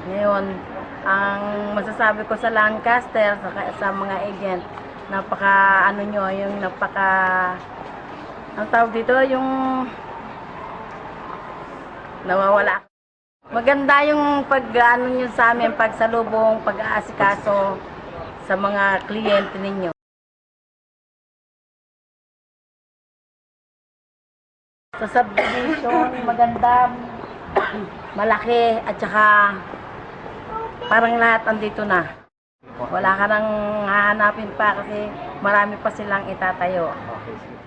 Ngayon, ang masasabi ko sa Lancaster, sa mga agent, napaka, ang tawag dito, yung nawawala. Maganda yung nyo sa amin, pagsalubong, pag-aasikaso sa mga kliyente ninyo. Sa subdivision, maganda, malaki, at saka parang lahat andito na. Wala ka nang hahanapin pa kasi marami pa silang itatayo. Okay.